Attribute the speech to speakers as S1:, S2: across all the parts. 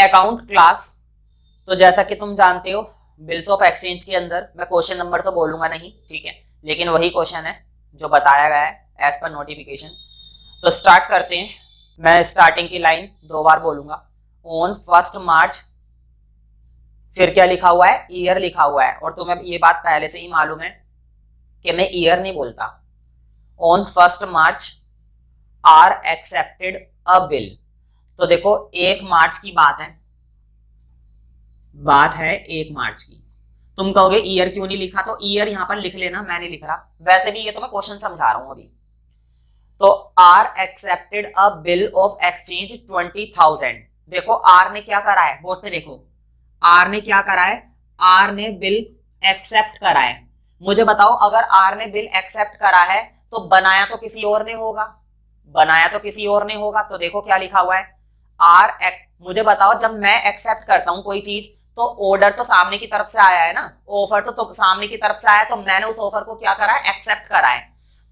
S1: Account class. तो जैसा कि तुम जानते हो बिल्स ऑफ एक्सचेंज के अंदर मैं क्वेश्चन नंबर तो बोलूंगा नहीं, ठीक है, लेकिन वही क्वेश्चन है जो बताया गया है एज पर नोटिफिकेशन। तो स्टार्ट करते हैं। मैं स्टार्टिंग की लाइन 2 बार बोलूंगा। ऑन 1 मार्च, फिर क्या लिखा हुआ है, ईयर लिखा हुआ है, और तुम्हें ये बात पहले से ही मालूम है कि मैं ईयर नहीं बोलता। On 1 March R accepted a bill. तो देखो 1 मार्च की बात है 1 मार्च की। तुम कहोगे ईयर क्यों नहीं लिखा, तो ईयर यहां पर लिख लेना, मैं नहीं लिख रहा, वैसे भी ये तो मैं क्वेश्चन समझा रहा हूं अभी। तो R accepted a bill of exchange 20,000। देखो आर ने क्या करा है, बोर्ड पे देखो, आर ने क्या करा है, आर ने बिल एक्सेप्ट करा है। मुझे बताओ अगर आर ने बिल एक्सेप्ट करा है तो बनाया तो किसी और ने होगा, तो देखो क्या लिखा हुआ है, मुझे बताओ जब मैं एक्सेप्ट करता हूं कोई चीज तो ऑर्डर तो सामने की तरफ से आया है ना, ऑफर तो सामने की तरफ से आया, तो मैंने उस ऑफर को क्या करा है, एक्सेप्ट करा है।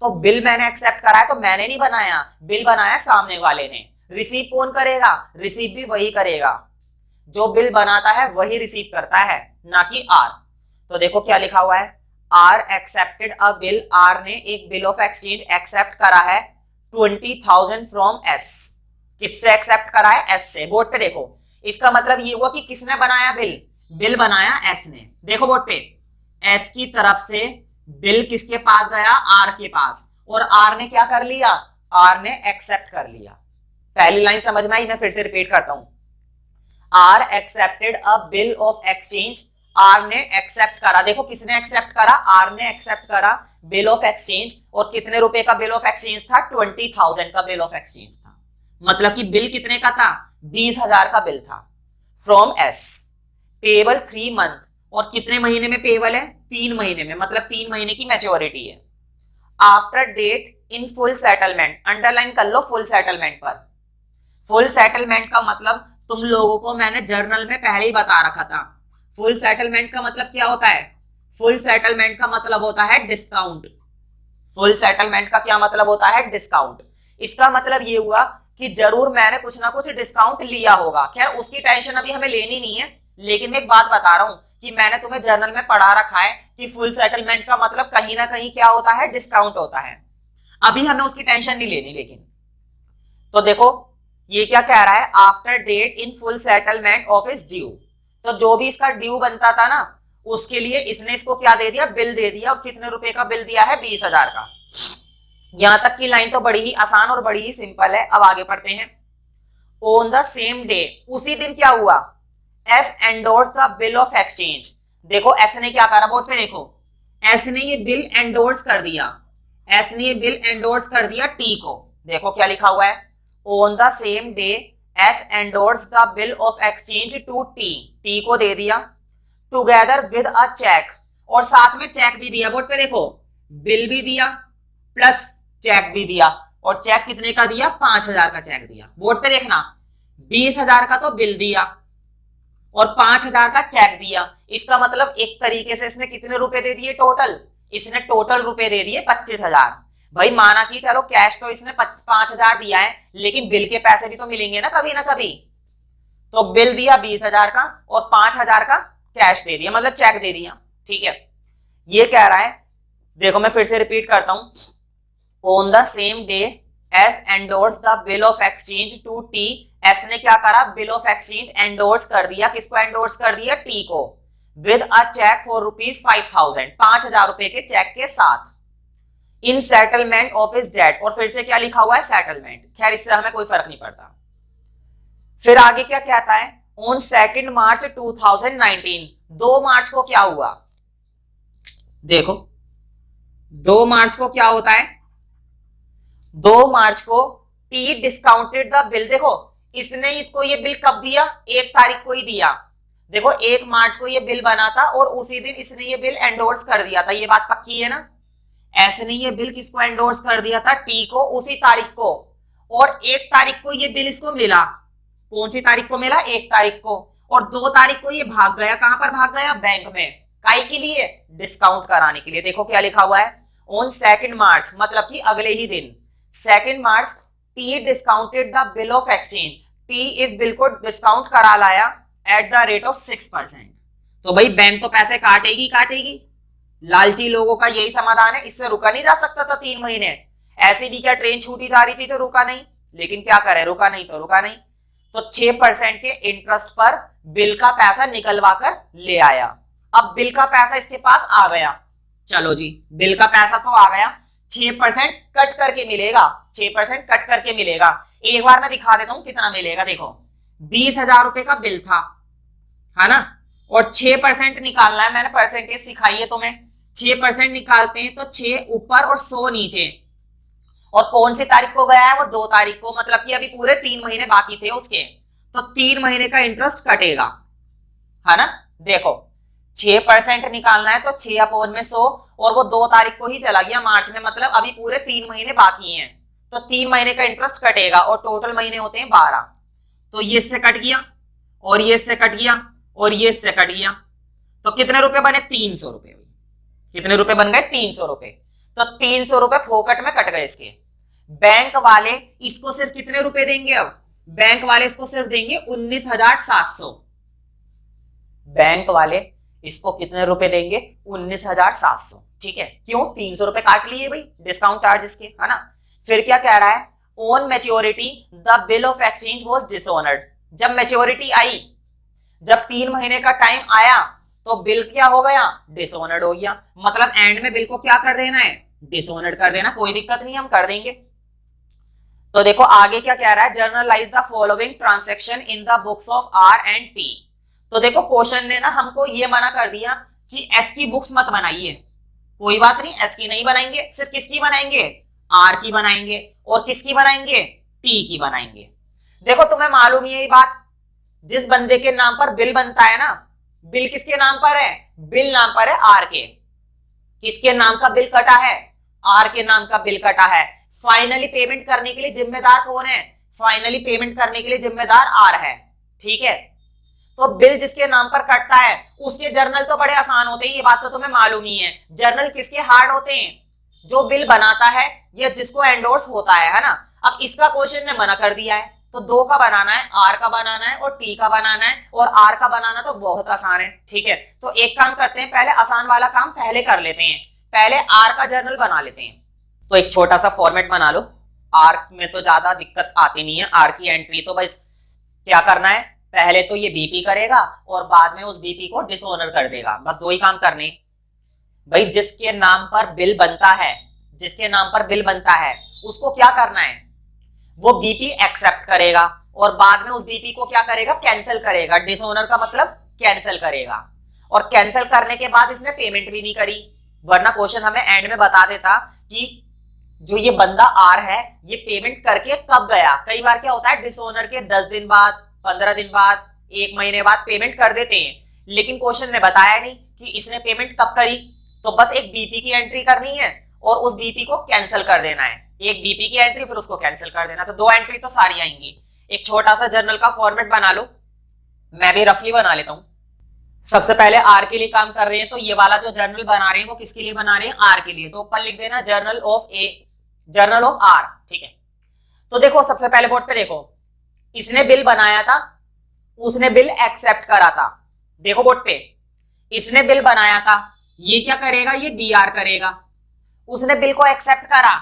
S1: तो बिल मैंने एक्सेप्ट करा है तो मैंने नहीं बनाया, बिल बनाया सामने वाले ने। रिसीव कौन करेगा, रिसीव भी वही करेगा, जो बिल बनाता है वही रिसीव करता है, ना कि आर। तो देखो क्या लिखा हुआ है, R accepted a bill, R ने एक बिल ऑफ एक्सचेंज एक्सेप्ट करा है 20,000 फ्रॉम एस। किससे एक्सेप्ट करा है, एस से। बोर्ड पे देखो, इसका मतलब ये हुआ कि किसने बनाया बिल, बिल बनाया एस ने। देखो बोर्ड पे, एस की तरफ से बिल किसके पास गया, आर के पास, और आर ने क्या कर लिया, आर ने एक्सेप्ट कर लिया। पहली लाइन समझ में आई, मैं फिर से रिपीट करता हूं। R accepted a bill of exchange, R ने एक्सेप्ट करा। देखो किसने एक्सेप्ट करा, आर ने एक्सेप्ट करा बिल ऑफ एक्सचेंज। और कितने रुपए का बिल ऑफ एक्सचेंज था, 20,000 का बिल ऑफ एक्सचेंज था। मतलब कि बिल कितने का था, 20,000 का बिल था, फ्रॉम एस। पेबल 3 मंथ, और कितने महीने में पेबल है, 3 महीने में, मतलब 3 महीने की मैच्योरिटी है। After date in full settlement, underline कर लो फुल सेटलमेंट पर। फुल सेटलमेंट का मतलब तुम लोगों को मैंने जर्नल में पहले ही बता रखा था। फुल सेटलमेंट का मतलब क्या होता है, फुल सेटलमेंट का मतलब होता है डिस्काउंट। फुल सेटलमेंट का क्या मतलब होता है, डिस्काउंट। इसका मतलब ये हुआ कि जरूर मैंने कुछ ना कुछ डिस्काउंट लिया होगा। खैर उसकी टेंशन अभी हमें लेनी नहीं है, लेकिन मैं एक बात बता रहा हूं कि मैंने तुम्हें जर्नल में पढ़ा रखा है कि फुल सेटलमेंट का मतलब कहीं ना कहीं क्या होता है, डिस्काउंट होता है। अभी हमें उसकी टेंशन नहीं लेनी। लेकिन तो देखो ये क्या कह रहा है, after date in full settlement of is due. तो जो भी इसका ड्यू बनता था ना, उसके लिए इसने इसको क्या दे दिया, बिल दे दिया। और कितने रुपए का बिल दिया है, 20,000 का। यहां तक की लाइन तो बड़ी ही आसान और बड़ी ही सिंपल है। अब आगे पढ़ते हैं। ऑन द सेम डे, उसी दिन क्या हुआ, S endorse the bill of exchange. देखो एस ने क्या करा, बोर्ड पे देखो, एस ने ये बिल एंडोर्स कर दिया, एस ने ये बिल एंडोर्स कर दिया टी को। देखो क्या लिखा हुआ है, on the same day S endorse the bill of exchange to T, T को दे दिया, टुगेदर विद अ चेक, और साथ में चेक भी दिया। बोर्ड पे देखो, बिल भी दिया प्लस चेक भी दिया, और चेक कितने का दिया, 5,000 का चेक दिया। बोर्ड पे देखना, 20,000 का तो बिल दिया और 5,000 का चेक दिया। इसका मतलब एक तरीके से इसने कितने रुपए दे दिए टोटल, इसने टोटल रुपए दे दिए 25,000। भाई माना कि चलो कैश तो इसने 5,000 दिया है, लेकिन बिल के पैसे भी तो मिलेंगे ना कभी ना कभी। तो बिल दिया 20,000 का और 5,000 का कैश दे दिया, मतलब चेक दे दिया, ठीक है। ये कह रहा है, देखो मैं फिर से रिपीट करता हूं, on the same day S endorse the bill of exchange to T. S ने क्या करा, बिल ऑफ एक्सचेंज एंडोर्स कर दिया, किसको एंडोर्स कर दिया, टी को, विद अ चेक फॉर ₹5,000, 5,000 रुपए के चेक के साथ, इन सेटलमेंट ऑफ हिज डेट। और फिर से क्या लिखा हुआ है, सेटलमेंट। खैर इससे हमें कोई फर्क नहीं पड़ता। फिर आगे क्या कहता है, ऑन 2 मार्च 2019, 2 मार्च को क्या हुआ, देखो 2 मार्च को क्या होता है, 2 मार्च को टी डिस्काउंटेड द बिल। देखो इसने इसको ये बिल कब दिया, 1 तारीख को ही दिया। देखो 1 मार्च को ये बिल बना था और उसी दिन इसने ये बिल एंडोर्स कर दिया था। ये बात पक्की है ना, ऐसे ने ये बिल किसको एंडोर्स कर दिया था, टी को, उसी तारीख को। और 1 तारीख को ये बिल इसको मिला, कौन सी तारीख को मिला, 1 तारीख को। और 2 तारीख को ये भाग गया, कहां पर भाग गया, बैंक में, काई के लिए, डिस्काउंट कराने के लिए। देखो क्या लिखा हुआ है, ऑन 2 मार्च, मतलब कि अगले ही दिन, 2 March T discounted the bill of exchange. T इस बिल को डिस्काउंट करा लाया एट द रेट ऑफ 6%। तो भाई बैंक तो पैसे काटेगी काटेगी, लालची लोगों का यही समाधान है। इससे रुका नहीं जा सकता था 3 महीने, ऐसी भी क्या ट्रेन छूटी जा रही थी जो रुका नहीं, लेकिन क्या करे, रुका नहीं तो रुका नहीं। तो 6% के इंटरेस्ट पर बिल का पैसा निकलवा कर ले आया। अब बिल का पैसा इसके पास आ गया, चलो जी बिल का पैसा तो आ गया, 6% कट करके मिलेगा, 6% कट करके मिलेगा। एक बार मैं दिखा देता हूं कितना मिलेगा। देखो 20,000 रुपए का बिल था, है ना, और 6% निकालना है। मैंने परसेंटेज सिखाई है तुम्हें, 6% निकालते हैं तो 6 ऊपर और 100 नीचे। और कौन सी तारीख को गया है, वो 2 तारीख को, मतलब कि अभी पूरे 3 महीने बाकी थे उसके, तो 3 महीने का इंटरेस्ट कटेगा, है ना। देखो 6% निकालना है तो 6/100, और वो 2 तारीख को ही चला गया मार्च में, मतलब अभी पूरे 3 महीने बाकी हैं, तो 3 महीने का इंटरेस्ट कटेगा, और टोटल महीने होते हैं 12। तो ये इससे कट गया, और ये इससे कट गया, और ये इससे कट गया, तो कितने रुपए बने, 300 रुपए। कितने रुपए बन गए, 300 रुपए। तो 300 रुपए फोकट में कट गए इसके। बैंक वाले इसको सिर्फ कितने रुपए देंगे, अब बैंक वाले इसको सिर्फ देंगे 19,700। बैंक वाले इसको कितने रुपए देंगे, 19,700। ठीक है, क्यों, 300 रुपए काट लिए भाई डिस्काउंट चार्जेस के, है ना। फिर क्या कह रहा है, on maturity the bill of exchange was dishonoured. जब मैच्योरिटी आई, जब 3 महीने का टाइम आया, तो बिल क्या हो गया, डिसऑनर्ड हो गया। मतलब एंड में बिल को क्या कर देना है, डिसऑनर्ड कर देना, कोई दिक्कत नहीं, हम कर देंगे। तो देखो आगे क्या कह रहा है, journalize the following transaction in the books of R and T. तो देखो क्वेश्चन ने ना हमको ये मना कर दिया कि एस की बुक्स मत बनाइए, कोई बात नहीं, एस की नहीं बनाएंगे, सिर्फ किसकी बनाएंगे, आर की बनाएंगे, और किसकी बनाएंगे, टी की बनाएंगे। देखो तुम्हें मालूम ही है ये बात, जिस बंदे के नाम पर बिल बनता है ना, बिल किसके नाम पर है, बिल नाम पर है आर के। किसके नाम का बिल कटा है, आर के नाम का बिल कटा है। फाइनली पेमेंट करने के लिए जिम्मेदार कौन है, फाइनली पेमेंट करने के लिए जिम्मेदार आर है। ठीक है, तो बिल जिसके नाम पर कटता है उसके जर्नल तो बड़े आसान होते हैं, ये बात तो तुम्हें मालूम ही है। जर्नल किसके हार्ड होते हैं, जो बिल बनाता है या जिसको एंडोर्स होता है ना। अब इसका क्वेश्चन ने मना कर दिया है, तो 2 का बनाना है, आर का बनाना है और टी का बनाना है, और आर का बनाना तो बहुत आसान है। ठीक है, तो एक काम करते हैं, पहले आसान वाला काम पहले कर लेते हैं, पहले आर का जर्नल बना लेते हैं। तो एक छोटा सा फॉर्मेट बना लो, आर में तो ज्यादा दिक्कत आती नहीं है, आर की एंट्री तो बस क्या करना है, पहले तो ये बीपी करेगा और बाद में उस बीपी को डिसऑनर कर देगा, बस 2 ही काम करने भाई। जिसके नाम पर बिल बनता है, जिसके नाम पर बिल बनता है उसको क्या करना है, वो बीपी एक्सेप्ट करेगा, और बाद में उस बीपी को क्या करेगा, कैंसिल करेगा। डिसऑनर का मतलब कैंसिल करेगा, और कैंसिल करने के बाद इसने पेमेंट भी नहीं करी, वरना क्वेश्चन हमें एंड में बता देता कि जो ये बंदा आर है ये पेमेंट करके कब गया। कई बार क्या होता है, डिसऑनर के 10 दिन बाद, 15 दिन बाद, 1 महीने बाद पेमेंट कर देते हैं, लेकिन क्वेश्चन ने बताया नहीं कि इसने पेमेंट कब करी। तो बस एक बीपी की एंट्री करनी है और उस बीपी को कैंसिल कर देना है, एक बीपी की एंट्री फिर उसको कैंसिल कर देना, तो 2 एंट्री तो सारी आएंगी। एक छोटा सा जर्नल का फॉर्मेट बना लो, मैं भी रफली बना लेता हूं। सबसे पहले आर के लिए काम कर रहे हैं, तो ये वाला जो जर्नल बना रहे हैं वो किसके लिए बना रहे हैं, आर के लिए। तो ऊपर लिख देना journal of A, journal of R. ठीक है, तो देखो सबसे पहले बोर्ड पे देखो, इसने बिल बनाया था, उसने बिल एक्सेप्ट करा था। देखो बोर्ड पे, इसने बिल बनाया था, ये क्या करेगा, ये बीआर करेगा। उसने बिल को एक्सेप्ट करा,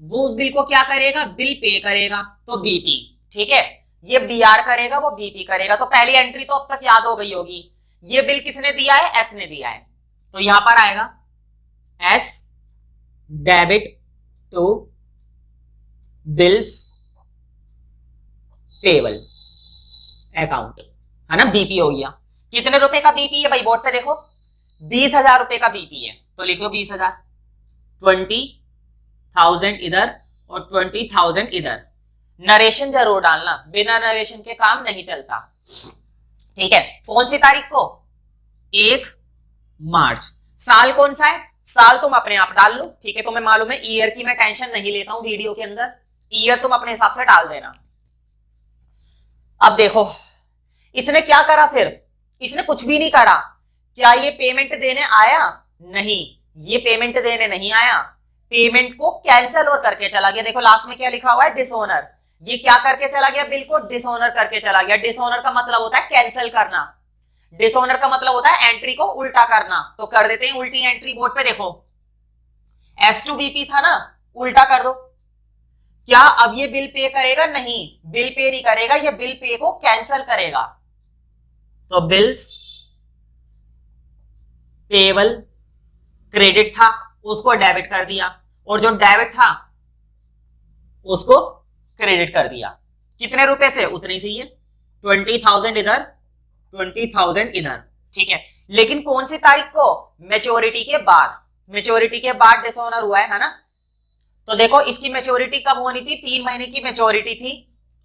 S1: वो उस बिल को क्या करेगा, बिल पे करेगा, तो बीपी। ठीक है, ये बीआर करेगा, वो बीपी करेगा। तो पहली एंट्री तो अब तक याद हो गई होगी, ये बिल किसने दिया है, एस ने दिया है, तो यहां पर आएगा S debit to bills payable account, है ना, बीपी हो गया। कितने रुपए का बीपी है भाई, बोर्ड पे देखो 20,000 रुपए का बीपी है, तो लिखो 20,000, 20,000 इधर और 20,000 इधर। नरेशन जरूर डालना, बिना नरेशन के काम नहीं चलता। ठीक है, कौन सी तारीख को, 1 मार्च। साल कौन सा है, साल तुम अपने आप डाल लो। ठीक है, तुम्हें मालूम है ईयर की मैं टेंशन नहीं लेता हूं वीडियो के अंदर, ईयर तुम अपने हिसाब से डाल देना। अब देखो इसने क्या करा, फिर इसने कुछ भी नहीं करा। क्या ये पेमेंट देने आया, नहीं, ये पेमेंट देने नहीं आया, पेमेंट को कैंसिल और करके चला गया। देखो लास्ट में क्या लिखा हुआ है, डिसऑनर। ये क्या करके चला गया, बिल को डिसऑनर करके चला गया। डिसऑनर का मतलब होता है कैंसिल करना, डिसऑनर का मतलब होता है एंट्री को उल्टा करना। तो कर देते हैं उल्टी एंट्री, बोर्ड पे देखो S2BP था ना, उल्टा कर दो। क्या अब ये बिल पे करेगा? नहीं, बिल पे नहीं करेगा, ये बिल पे को कैंसिल करेगा। तो बिल्स पेबल क्रेडिट था, उसको डेबिट कर दिया, और जो डेबिट था उसको क्रेडिट कर दिया। कितने रुपए से? उतने से ही है, 20,000 इधर 20,000 इधर, ठीक है। लेकिन कौन सी तारीख को? मैच्योरिटी के बाद, मैच्योरिटी के बाद डिसऑनर हुआ है ना। तो देखो इसकी मैच्योरिटी कब होनी थी? 3 महीने की मैच्योरिटी थी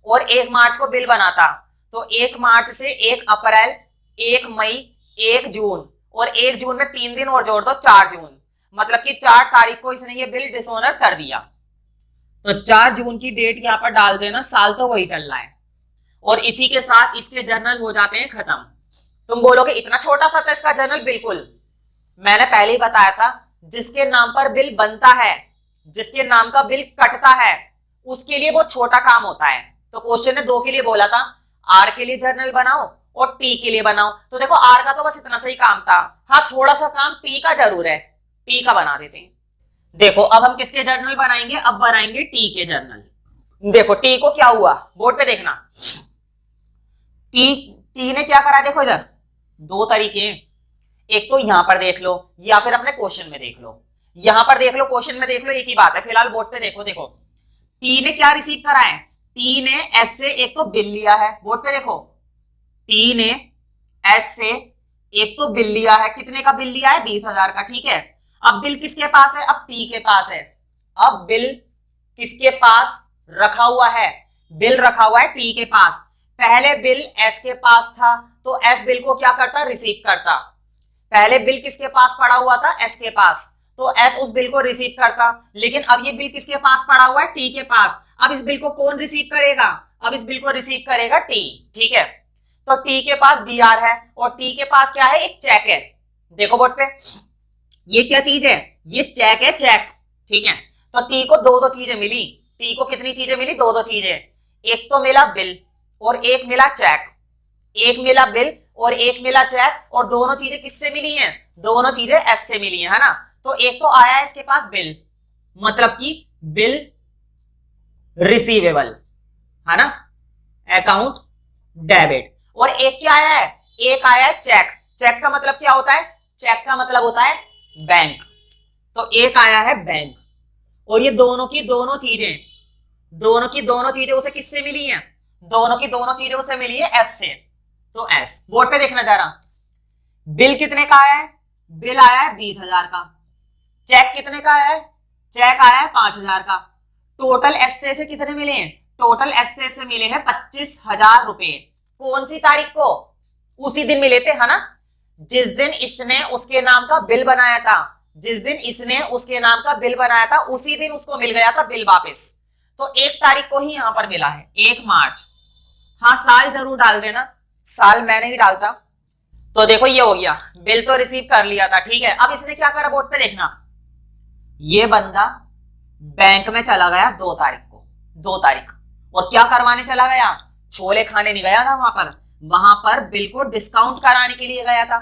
S1: और 1 मार्च को बिल बना था। तो 1 मार्च से 1 अप्रैल, 1 मई, 1 जून, और 1 जून में 3 दिन और जोड़ दो, 4 जून। मतलब कि 4 तारीख को इसने ये बिल डिसऑनर कर दिया। तो 4 जून की डेट यहां पर डाल देना, साल तो वही चल रहा है, और इसी के साथ इसके जर्नल हो जाते हैं खत्म। तुम बोलोगे इतना छोटा सा था इसका जर्नल? बिल्कुल, मैंने पहले ही बताया था, जिसके नाम पर बिल बनता है, जिसके नाम का बिल कटता है, उसके लिए वो छोटा काम होता है। तो क्वेश्चन ने 2 के लिए बोला था, आर के लिए जर्नल बनाओ और टी के लिए बनाओ। तो देखो आर का तो बस इतना सही काम था, हाँ थोड़ा सा काम टी का जरूर है, टी का बना देते हैं। देखो अब हम किसके जर्नल बनाएंगे? अब बनाएंगे टी के जर्नल। देखो टी को क्या हुआ, बोर्ड पे देखना। टी ने क्या करा, देखो इधर 2 तरीके हैं, एक तो यहां पर देख लो या फिर अपने क्वेश्चन में देख लो। यहां पर देख लो, क्वेश्चन में देख लो, एक ही बात है। फिलहाल बोर्ड पे देखो, देखो टी ने क्या रिसीव करा है? टी ने एस से एक तो बिल लिया है, बोर्ड पे देखो, टी ने एस से एक तो बिल लिया है। कितने का बिल लिया है? 20,000 का, ठीक है। अब बिल किसके पास है? अब टी के पास है। अब बिल किसके पास रखा हुआ है? बिल रखा हुआ है टी के पास। पहले बिल एस के पास था, तो एस बिल को क्या करता? रिसीव करता। पहले बिल किसके पास पड़ा हुआ था? एस के पास, तो एस उस बिल को रिसीव करता। लेकिन अब ये बिल किसके पास पड़ा हुआ है? टी के पास। अब इस बिल को कौन रिसीव करेगा? अब इस बिल को रिसीव करेगा टी, ठीक है। तो टी के पास बीआर है और टी के पास क्या है? एक चेक है। देखो बोर्ड पे, ये क्या चीज है? ये चेक है, चेक, ठीक है। तो टी को दो चीजें मिली। टी को कितनी चीजें मिली? 2 चीजें। एक तो मिला बिल और एक मिला चेक। एक मिला बिल और एक मिला चेक, और दोनों चीजें किससे मिली हैं? दोनों चीजें एस से मिली है ना। तो एक तो आया है इसके पास बिल, मतलब कि बिल रिसीवेबल है ना, अकाउंट डेबिट। और एक क्या आया है? एक आया है चेक। चेक का मतलब क्या होता है? चेक का मतलब होता है बैंक। तो एक आया है बैंक, और ये दोनों की दोनों चीजें, दोनों की दोनों चीजें उसे किससे मिली हैं? दोनों की दोनों चीजें उसे मिली है एस से। तो एस, बोर्ड पे देखना जरा, बिल कितने का आया है? बिल आया है 20,000 का। चेक कितने का आया है? चेक आया है 5,000 का। टोटल एस से कितने मिले हैं? टोटल एस से मिले हैं 25,000 रुपए। कौन सी तारीख को? उसी दिन मिले थे, है ना, जिस दिन इसने उसके नाम का बिल बनाया था। जिस दिन इसने उसके नाम का बिल बनाया था, उसी दिन उसको मिल गया था बिल वापस। तो 1 तारीख को ही यहां पर मिला है, 1 मार्च। हाँ साल जरूर डाल देना, साल मैंने ही डालता। तो देखो ये हो गया, बिल तो रिसीव कर लिया था, ठीक है। अब इसने क्या करा, बोर्ड पे देखना, ये बंदा बैंक में चला गया 2 तारीख को, 2 तारीख, और क्या करवाने चला गया? छोले खाने नहीं गया था वहां पर बिल को डिस्काउंट कराने के लिए गया था।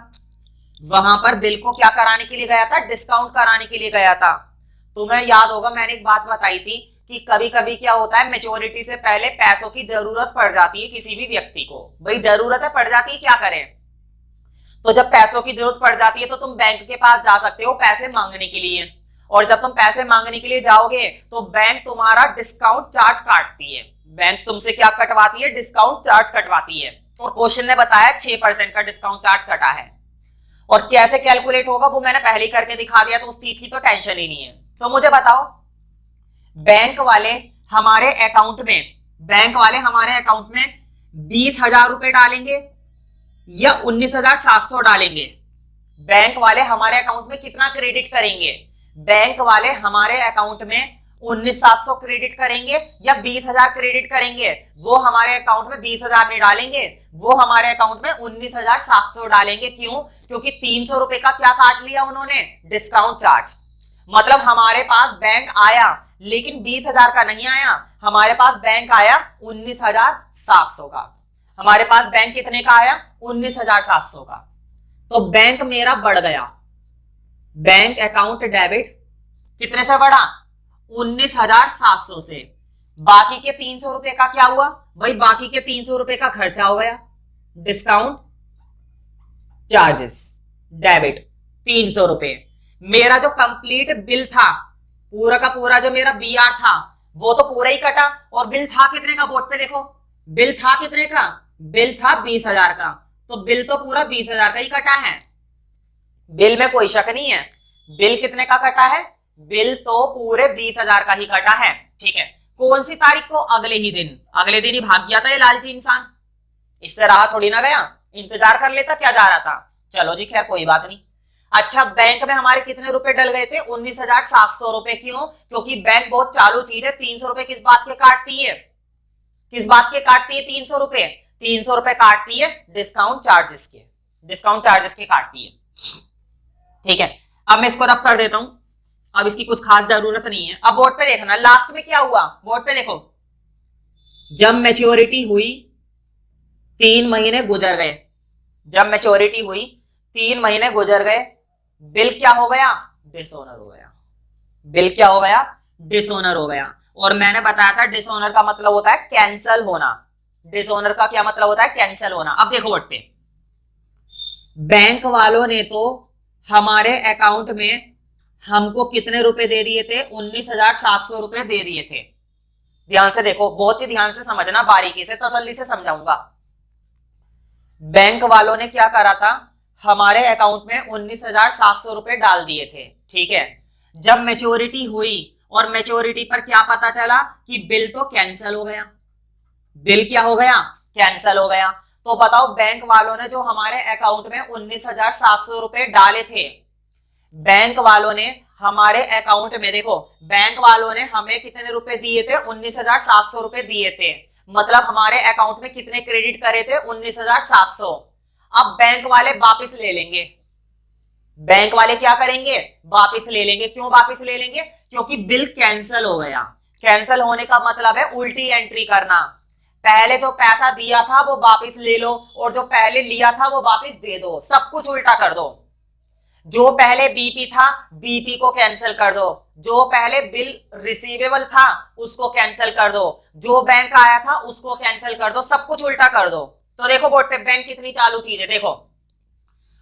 S1: वहां पर बिल को क्या कराने के लिए गया था? डिस्काउंट कराने के लिए गया था। तुम्हें याद होगा मैंने एक बात बताई थी कि कभी कभी क्या होता है, मेच्योरिटी से पहले पैसों की जरूरत पड़ जाती है किसी भी व्यक्ति को। भाई जरूरत है, पड़ जाती है, क्या करें। तो जब पैसों की जरूरत पड़ जाती है तो तुम बैंक के पास जा सकते हो पैसे मांगने के लिए, और जब तुम पैसे मांगने के लिए जाओगे तो बैंक तुम्हारा डिस्काउंट चार्ज काटती है। बैंक तुमसे क्या कटवाती है? डिस्काउंट चार्ज कटवाती है। और क्वेश्चन ने बताया 6% का डिस्काउंट चार्ज कटा है, और कैसे कैलकुलेट होगा वो मैंने पहले ही करके दिखा दिया, तो उस चीज की तो टेंशन ही नहीं है। तो मुझे बताओ, बैंक वाले हमारे अकाउंट में, बैंक वाले हमारे अकाउंट में 20,000 रुपए डालेंगे या 19,700 डालेंगे? बैंक वाले हमारे अकाउंट में कितना क्रेडिट करेंगे? बैंक वाले हमारे अकाउंट में 19,700 क्रेडिट करेंगे या 20,000 क्रेडिट करेंगे? वो हमारे अकाउंट में 20,000 नहीं डालेंगे, वो हमारे अकाउंट में 19,700 डालेंगे। क्यों? क्योंकि 300 रुपए का क्या काट लिया उन्होंने? Discount charge. मतलब हमारे पास बैंक आया, लेकिन 20,000 का नहीं आया, हमारे पास बैंक आया 19,700 का। हमारे पास बैंक कितने का आया? 19,700 का। तो बैंक मेरा बढ़ गया, बैंक अकाउंट डेबिट कितने से बढ़ा? 19,700 से। बाकी के 300 रुपए का क्या हुआ भाई? बाकी के 300 रुपए का खर्चा हो गया, डिस्काउंट चार्जेस डेबिट 300 रुपए। मेरा जो कंप्लीट बिल था, पूरा का पूरा जो मेरा बीआर था, वो तो पूरा ही कटा। और बिल था कितने का? बोर्ड पे देखो, बिल था कितने का? बिल था 20,000 का। तो बिल तो पूरा 20,000 का ही कटा है, बिल में कोई शक नहीं है। बिल कितने का कटा है? बिल तो पूरे 20,000 का ही कटा है। ठीक है, कौन सी तारीख को? अगले ही दिन। अगले दिन ही भाग गया था ये लालची इंसान, इससे रहा थोड़ी ना गया, इंतजार कर लेता, क्या जा रहा था। चलो जी, खैर कोई बात नहीं। अच्छा, बैंक में हमारे कितने रुपए डल गए थे? 19,700 रुपए। क्यों? क्योंकि बैंक बहुत चालू चीज है। 300 रुपए किस बात के काटती है? किस बात के काटती है 300 रुपए? 300 रुपए काटती है डिस्काउंट चार्जेस के, डिस्काउंट चार्जेस के काटती है। ठीक है, अब मैं इसको रब कर देता हूं, अब इसकी कुछ खास जरूरत नहीं है। अब बोर्ड पे देखना लास्ट में क्या हुआ। बोर्ड पे देखो, जब मैच्योरिटी हुई 3 महीने गुजर गए, जब मैच्योरिटी हुई 3 महीने गुजर गए, बिल क्या हो गया? डिसओनर हो गया। बिल क्या हो गया? डिसओनर हो गया। और मैंने बताया था डिसओनर का मतलब होता है कैंसल होना। डिसओनर का क्या मतलब होता है? कैंसल होना। अब देखो बोर्ड पे, बैंक वालों ने तो हमारे अकाउंट में हमको कितने रुपए दे दिए थे? 19,700 रुपए दे दिए थे। ध्यान से देखो, बहुत ही ध्यान से समझना, बारीकी से तसल्ली से समझाऊंगा। बैंक वालों ने क्या करा था? हमारे अकाउंट में 19,700 रुपए डाल दिए थे। ठीक है, जब मैच्योरिटी हुई और मैच्योरिटी पर क्या पता चला कि बिल तो कैंसिल हो गया। बिल क्या हो गया? कैंसिल हो गया। तो बताओ, बैंक वालों ने जो हमारे अकाउंट में 19,700 रुपए डाले थे, बैंक वालों ने हमारे अकाउंट में, देखो, बैंक वालों ने हमें कितने रुपए दिए थे? 19,700 रुपए दिए थे। मतलब हमारे अकाउंट में कितने क्रेडिट करे थे? 19,700। अब बैंक वाले वापस ले लेंगे। बैंक वाले क्या करेंगे? वापस ले लेंगे। क्यों वापस ले लेंगे? क्योंकि बिल कैंसिल हो गया। कैंसिल होने का मतलब है उल्टी एंट्री करना। पहले जो पैसा दिया था वो वापस ले लो, और जो पहले लिया था वो वापस दे दो। सब कुछ उल्टा कर दो। जो पहले बीपी था, बीपी को कैंसिल कर दो। जो पहले बिल रिसीवेबल था उसको कैंसिल कर दो। जो बैंक आया था उसको कैंसिल कर दो। सब कुछ उल्टा कर दो। तो देखो बोर्ड पे, बैंक कितनी चालू चीज है। देखो,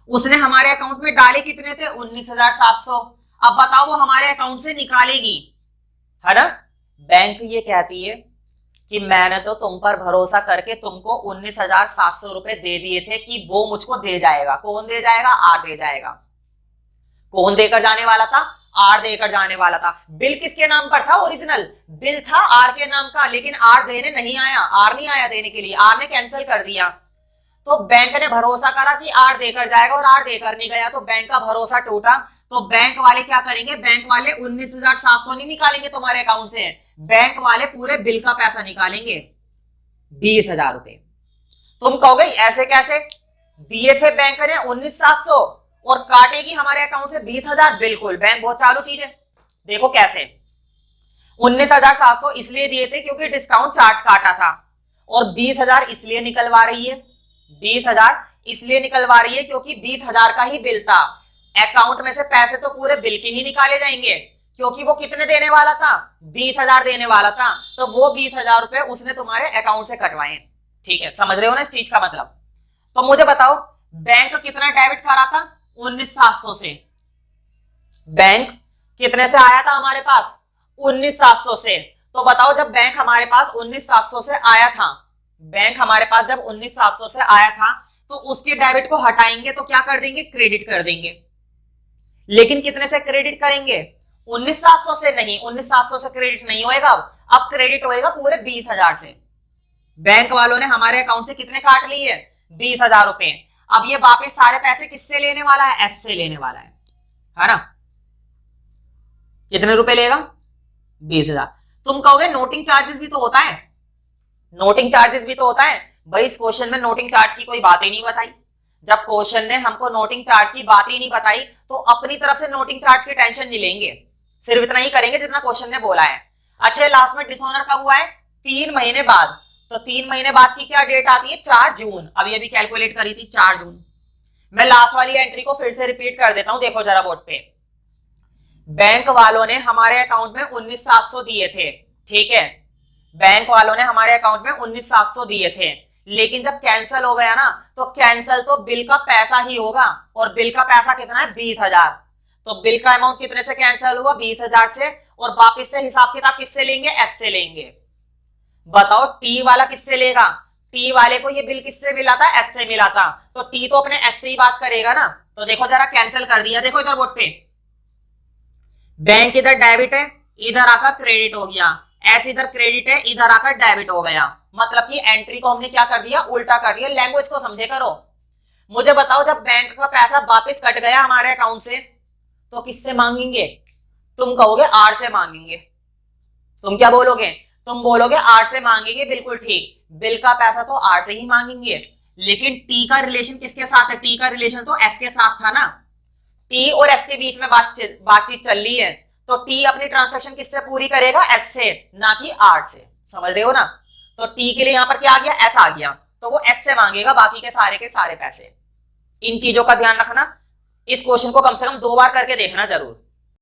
S1: उसने हमारे अकाउंट में डाले कितने थे? 19,700। अब बताओ वो हमारे अकाउंट से निकालेगी, है ना। बैंक ये कहती है कि मैंने तो तुम पर भरोसा करके तुमको 19,700 रुपए दे दिए थे कि वो मुझको दे जाएगा। कौन दे जाएगा? आर दे जाएगा। कौन देकर जाने वाला था? आर देकर जाने वाला था। बिल किसके नाम पर था? ओरिजिनल बिल था आर के नाम का, लेकिन आर देने नहीं आया। आर नहीं आया देने के लिए, आर ने कैंसिल कर दिया। तो बैंक ने भरोसा करा कि आर देकर जाएगा, और आर देकर नहीं गया, तो बैंक का भरोसा टूटा। तो बैंक वाले क्या करेंगे? बैंक वाले 19,700 नहीं निकालेंगे तुम्हारे अकाउंट से, बैंक वाले पूरे बिल का पैसा निकालेंगे, 20,000 रुपए। तुम कहोगे ऐसे कैसे? दिए थे बैंक ने 19,700 और काटेगी हमारे अकाउंट से 20,000? बिल्कुल, बैंक बहुत चालू चीज है। देखो कैसे, 19,700 इसलिए दिए थे क्योंकि डिस्काउंट चार्ज काटा था, और 20,000 इसलिए निकलवा रही है। 20,000 इसलिए निकलवा रही है क्योंकि 20,000 का ही बिल था। अकाउंट में से पैसे तो पूरे बिल के ही निकाले जाएंगे, क्योंकि वो कितने देने वाला था? 20,000 देने वाला था। तो वो 20,000 रुपए उसने तुम्हारे अकाउंट से कटवाए। ठीक है, समझ रहे हो ना इस चीज का मतलब। तो मुझे बताओ, बैंक कितना डेबिट करा था? 19,700 से। बैंक कितने से आया था हमारे पास? 19,700 से। तो बताओ, जब बैंक हमारे पास 19,700 से आया था, बैंक हमारे पास जब 19,700 से आया था, तो उसके डेबिट को हटाएंगे तो क्या कर देंगे? क्रेडिट कर देंगे। लेकिन कितने से क्रेडिट करेंगे? 19,700 से नहीं, 19,700 से क्रेडिट नहीं होएगा। अब क्रेडिट होएगा पूरे 20,000 से। बैंक वालों ने हमारे अकाउंट से कितने काट लिए? 20,000 रुपए। अब ये वापस सारे पैसे किससे लेने वाला है? एस से लेने वाला है ना। कितने रुपए लेगा? 20,000। तुम कहोगे नोटिंग चार्जेस भी तो होता है। नोटिंग चार्जेस भी तो होता है भाई। इस क्वेश्चन में नोटिंग चार्ज की कोई बात ही नहीं बताई। जब क्वेश्चन ने हमको नोटिंग चार्ज की बात ही नहीं बताई, तो अपनी तरफ से नोटिंग चार्ज की टेंशन नहीं लेंगे, सिर्फ इतना ही करेंगे जितना क्वेश्चन ने बोला है। अच्छा लास्ट में डिसऑनर कब हुआ है? 3 महीने बाद। तो 3 महीने बाद की क्या डेट आती है? 4 जून। अभी अभी कैलकुलेट करी थी 4 जून। मैं लास्ट वाली एंट्री को फिर से रिपीट कर देता हूं, देखो जरा बोर्ड पे। बैंक वालों ने हमारे अकाउंट में 19,700 दिए थे, ठीक है, बैंक वालों ने हमारे अकाउंट में 19,700 दिए थे, लेकिन जब कैंसिल हो गया ना, तो कैंसिल तो बिल का पैसा ही होगा, और बिल का पैसा कितना है? 20,000। तो बिल का अमाउंट कितने से कैंसिल हुआ? 20,000 से। और वापिस से हिसाब किताब किससे लेंगे? एस से लेंगे। बताओ टी वाला किससे लेगा? टी वाले को ये बिल किससे मिला था? एस से मिला था, तो टी तो अपने एस से ही बात करेगा ना। तो देखो जरा कैंसिल कर दिया, देखो इधर बोर्ड पे, बैंक इधर डेबिट है, इधर आकर क्रेडिट हो गया, एस इधर क्रेडिट है, इधर आकर डेबिट हो गया। मतलब कि एंट्री को हमने क्या कर दिया? उल्टा कर दिया। लैंग्वेज को समझे करो। मुझे बताओ जब बैंक का पैसा वापस कट गया हमारे अकाउंट से, तो किससे मांगेंगे? तुम कहोगे आर से मांगेंगे। तुम क्या बोलोगे? तुम बोलोगे आर से मांगेंगे, बिल्कुल ठीक। बिल का पैसा तो आर से ही मांगेंगे, लेकिन टी का रिलेशन किसके साथ है? टी का रिलेशन तो एस के साथ था ना। टी और एस के बीच में बातचीत चल रही है, तो टी अपनी ट्रांसैक्शन किससे पूरी करेगा? एस से, ना कि आर से। समझ रहे हो ना? तो टी के लिए यहां पर क्या आ गया? एस आ गया, तो वो एस से मांगेगा बाकी के सारे पैसे। इन चीजों का ध्यान रखना। इस क्वेश्चन को कम से कम 2 बार करके देखना जरूर।